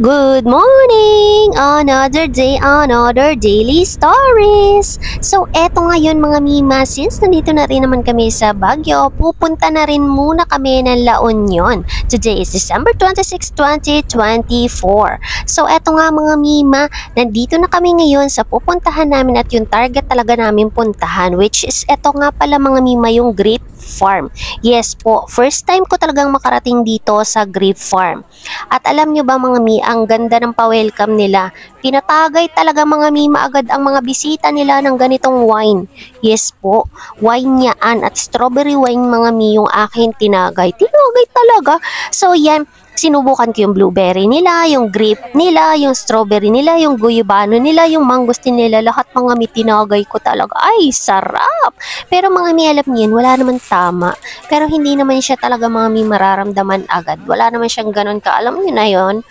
Good morning! Another day, another daily stories! So, eto ngayon mga Mima, since nandito na rin naman kami sa Baguio, pupunta na rin muna kami ng La Union. Today is December 26, 2024. So, eto nga mga Mima, nandito na kami ngayon sa pupuntahan namin at yung target talaga namin puntahan, which is eto nga pala mga Mima, yung grape farm. Yes po, first time ko talagang makarating dito sa grape farm. At alam nyo ba mga Mi, ang ganda ng pa-welcome nila. Pinatagay talaga mga Mima agad ang mga bisita nila ng ganitong wine. Yes po, wine yaan at strawberry wine mga Mi yung akin tinagay. Tinagay talaga. So yan, sinubukan ko yung blueberry nila, yung grape nila, yung strawberry nila, yung guyabano nila, yung mangosteen nila, lahat mga Mi tinagay ko talaga. Ay, sarap! Pero mga Mi, alam niyan, wala naman tama. Pero hindi naman siya talaga mga Mi mararamdaman agad. Wala naman siyang ganun ka. Alam niyo na yon.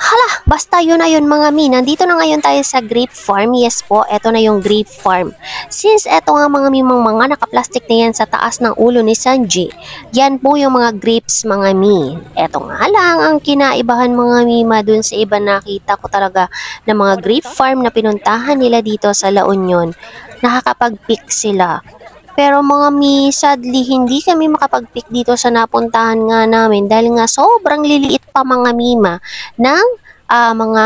Hala, basta yun na yun mga Mi. Nandito na ngayon tayo sa grape farm. Yes po, eto na yung grape farm. Since eto nga mga Mi, mga naka-plastic na yan sa taas ng ulo ni Sanji, yan po yung mga grapes mga Mi. Eto nga lang ang kinaibahan mga Mima dun sa iba nakita ko talaga na mga grape farm na pinuntahan nila dito sa La Union. Nakakapag-pick sila. Pero mga Mi, sadly, hindi kami makapag-pick dito sa napuntahan nga namin dahil nga sobrang liliit pa mga Mima ng mga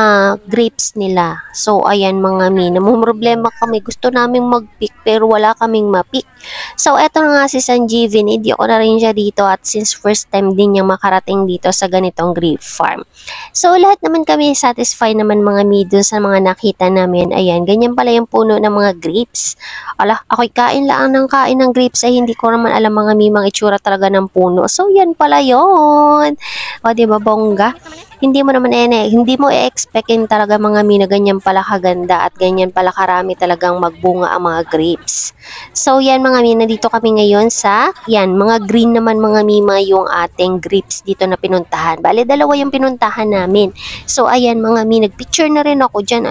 grapes nila. So, ayan mga Mi, namumroblema kami. Gusto namin mag-pick pero wala kaming ma-pick. So, eto na nga si Sanjeevin. Hindi ako na rin siya dito at since first time din niya makarating dito sa ganitong grape farm. So, lahat naman kami satisfied naman mga Mi dun sa mga nakita namin. Ayan, ganyan pala yung puno ng mga grapes. Ala, ako'y kain lang ng kain ng grapes ay hindi ko naman alam mga Mi mga itsura talaga ng puno. So, yan pala yon. O, diba bongga? Hindi mo naman hindi mo i-expectin talaga mga Mi na ganyan pala kaganda at ganyan pala karami talagang magbunga ang mga grapes. So yan mga Mi, nandito kami ngayon sa, yan, mga green naman mga Mima yung ating grapes dito na pinuntahan. Bale, dalawa yung pinuntahan namin. So ayan mga Mi, nagpicture na rin ako dyan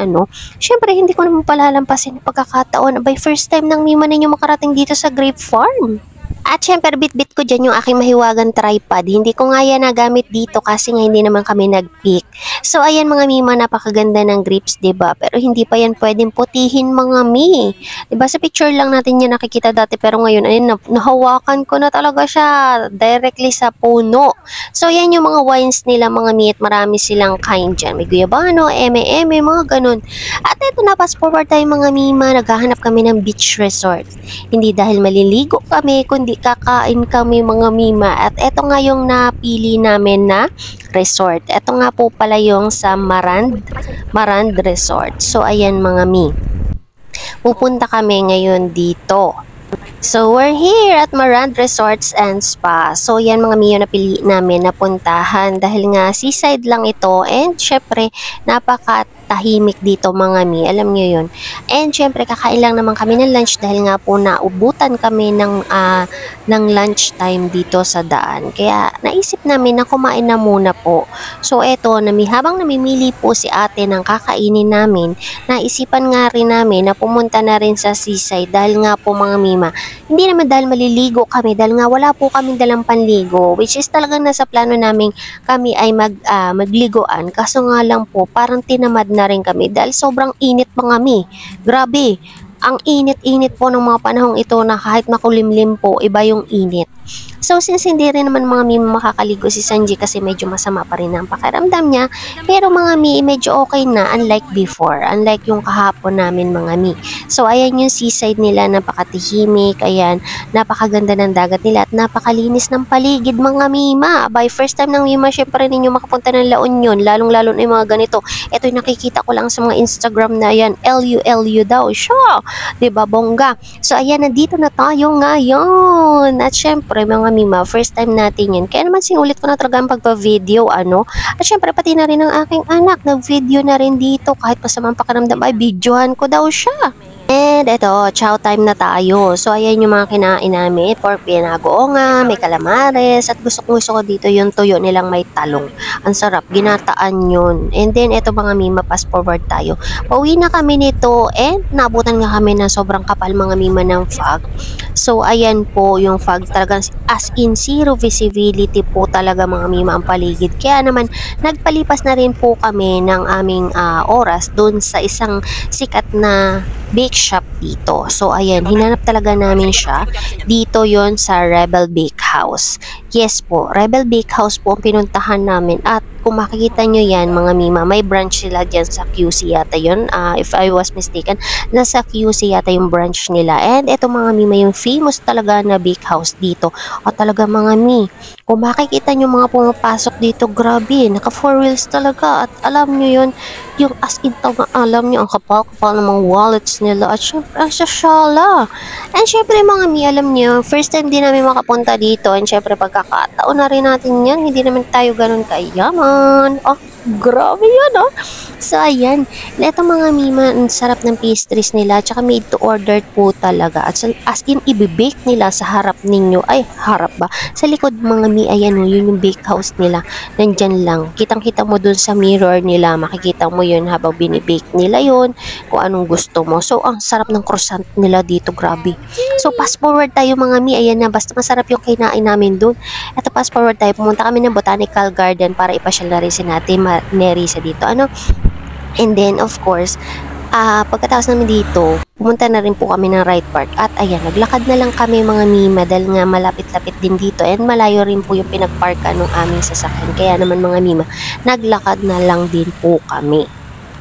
Syempre hindi ko naman palalampasin ang pagkakataon. By first time ng Mima ninyo makarating dito sa grape farm. At syempre, bit-bit ko dyan yung aking mahiwagang tripod. Hindi ko nga yan nagamit dito kasi nga hindi naman kami nag-pick. So, ayan mga Mima, napakaganda ng grapes, diba? Pero hindi pa yan pwedeng putihin mga Mi. Diba? Sa picture lang natin yan nakikita dati. Pero ngayon, ayun, nahawakan ko na talaga siya directly sa puno. So, yan yung mga wines nila mga Mi at marami silang kind dyan. May guyabano, eme-eme, mga ganun. At eto na, fast forward tayo mga Mima. Naghahanap kami ng beach resort. Hindi dahil maliligo kami, kundi kakain kami mga Mima at eto nga yung napili namin na resort. Eto nga po pala yung sa Marand Resort. So ayan mga Mi, pupunta kami ngayon dito. So, we're here at Marand Resorts and Spa. So, yan mga Mi yung napili namin na puntahan dahil nga seaside lang ito and syempre napakatahimik dito mga Mi. Alam nyo yun. And syempre kakain lang naman kami ng lunch dahil nga po naubutan kami ng lunch time dito sa daan. Kaya naisip namin na kumain na muna po. So, eto, habang namimili po si ate ng kakainin namin, naisipan nga rin namin na pumunta na rin sa seaside dahil nga po mga Mima, hindi naman dahil maliligo kami dahil nga wala po kaming dalang panligo, which is talagang nasa plano namin kami ay magliguan, kaso nga lang po parang tinamad na rin kami dahil sobrang init mga Mi. Grabe, ang init-init po ng mga panahong ito na kahit makulimlim po, iba yung init. So, since hindi rin naman mga Mi makakaligo si Sanji kasi medyo masama pa rin ang pakiramdam niya, pero mga Mi, medyo okay na unlike before, unlike yung kahapon namin mga Mi. So, ayan yung seaside nila, napakatihimik, ayan, napakaganda ng dagat nila at napakalinis ng paligid mga Mima. By first time ng Mima, syempre ninyo makapunta ng La Union, lalong-lalo na yung mga ganito. Ito yung nakikita ko lang sa mga Instagram na yan, LU daw siya, diba bongga? So, ayan, nandito na tayo ngayon. At syempre, mga Mima, first time natin yan. Kaya naman sinulit ko na talaga ang pagpa-video, At syempre, pati na rin ang aking anak, nag-video na rin dito. Kahit masamang pakiramdam, ay videohan ko daw siya. And eto, chow time na tayo. So, ayan yung mga kinain namin. Pork pinagoongan, may calamares, at gusto ko dito yung tuyo nilang may talong. Ang sarap, ginataan yun. And then, eto mga mima, pass forward tayo. Pauwi na kami nito and naabutan nga kami ng sobrang kapal mga mima ng fog. So, ayan po yung fog talagang as in zero visibility po talaga mga mima ang paligid. Kaya naman, nagpalipas na rin po kami ng aming oras doon sa isang sikat na bake shop dito. So, ayan, hinanap talaga namin siya. Dito yon sa Rebel Bake House. Yes po, Rebel Bake House po ang pinuntahan namin. At kung makikita nyo yan, mga mima, may branch sila dyan sa QC yata yun. If I was mistaken, nasa QC yata yung branch nila. And ito mga mima, yung famous talaga na bake house dito. O talaga mga mi, kung makikita nyo mga pumapasok dito, grabe, naka 4 wheels talaga. At alam nyo yun, yung as in alam nyo, ang kapal-kapal ng mga wallets nila. At syempre, ang sasyala. And syempre mga mi, alam nyo, first time din namin makapunta dito. And syempre, pagkakataon na rin natin yan. Hindi naman tayo ganun kayaman. Oh, grabe yun, oh. So, ayan. Ito mga mima, ang sarap ng pastries nila. Tsaka made to order po talaga. At as in, ibibake nila sa harap ninyo. Ay, harap ba? Sa likod mga mi, ayan o, yun yung bake house nila. Nandyan lang. Kitang-kita mo dun sa mirror nila. Makikita mo yun habang binibake nila yun. Kung anong gusto mo. So, ang sarap ng croissant nila dito. Grabe. So, fast forward tayo mga mi. Ayan na. Basta masarap yung kinain namin dun. Ito, fast forward tayo. Pumunta kami ng Botanical Garden para ipasyal na rin si natin Nerisa dito. Ano? And then, of course, pagkatapos namin dito, pumunta na rin po kami ng Ride Park. At ayan, naglakad na lang kami mga mima dahil nga malapit-lapit din dito. And malayo rin po yung pinagparka ng aming sasakyan. Kaya naman mga mima, naglakad na lang din po kami.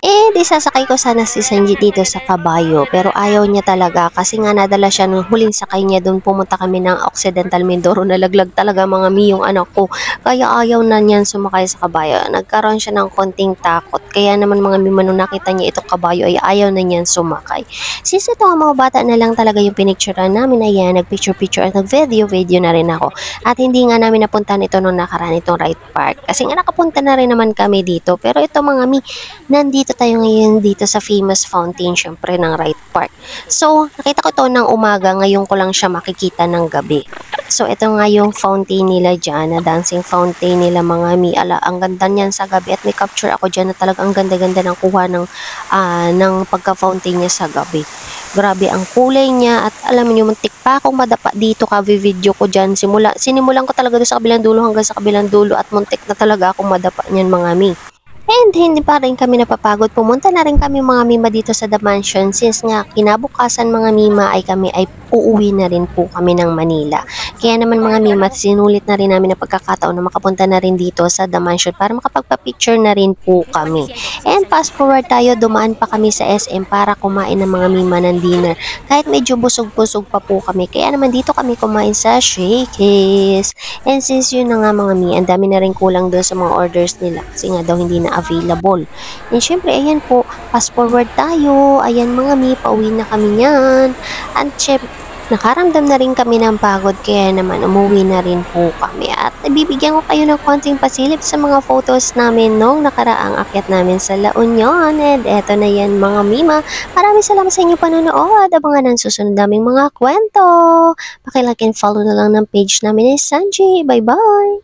And isasakay ko sana si Sanji dito sa kabayo pero ayaw niya talaga kasi nga nadala siya nung huling sakay niya doon. Pumunta kami ng Occidental Mindoro, nalaglag talaga mga mi yung anak ko kaya ayaw na niyan sumakay sa kabayo. Nagkaroon siya ng konting takot kaya naman mga mima nung nakita niya itong kabayo ay ayaw na niyan sumakay. Since ito ang mga bata na lang talaga yung pinicturean namin, ayan, nagpicture-picture at nag-video na rin ako. At hindi nga namin napuntahan ito nung nakaraan itong Ride Park kasi nga nakapunta na rin naman kami dito. Pero ito mga mi, nandito tayo ngayon dito sa famous fountain syempre ng Ride Park. So, nakita ko to ng umaga, ngayon ko lang siya makikita ng gabi. So, ito nga yung fountain nila dyan, na dancing fountain nila mga mi. Ala, ang ganda niyan sa gabi at may capture ako dyan na talagang ganda-ganda ng kuha ng pagka-fountain niya sa gabi. Grabe ang kulay niya at alam niyo, muntik pa akong madapa dito ka-video ko dyan. Sinimulan ko talaga doon sa kabilang dulo hanggang sa kabilang dulo at muntik na talaga akong madapa niyan mga mi. And hindi pa rin kami napapagod. Pumunta na rin kami mga mima dito sa The Mansion since nga kinabukasan mga mima ay kami ay uuwi na rin po kami ng Manila. Kaya naman mga mima, sinulit na rin namin ang pagkakataon na makapunta na rin dito sa The Mansion para makapagpa-picture na rin po kami. And fast forward tayo, dumaan pa kami sa SM para kumain ng mga mima ng dinner. Kahit medyo busog-busog pa po kami. Kaya naman dito kami kumain sa Shakey's. And since yun na nga mga mi, ang dami na rin kulang doon sa mga orders nila. Kasi nga daw hindi na available. And syempre, ayan po, fast forward tayo. Ayan mga mi, pauwi na kami niyan. And syempre, nakaramdam na rin kami ng pagod kaya naman umuwi na rin po kami. At bibigyan ko kayo ng konting pasilip sa mga photos namin nung nakaraang akyat namin sa La Union. And eto na yan mga mima. Maraming salamat sa inyong panonood. Abangan ang susunod naming mga kwento. Pakilike and follow na lang ng page namin ni Sanji. Bye-bye!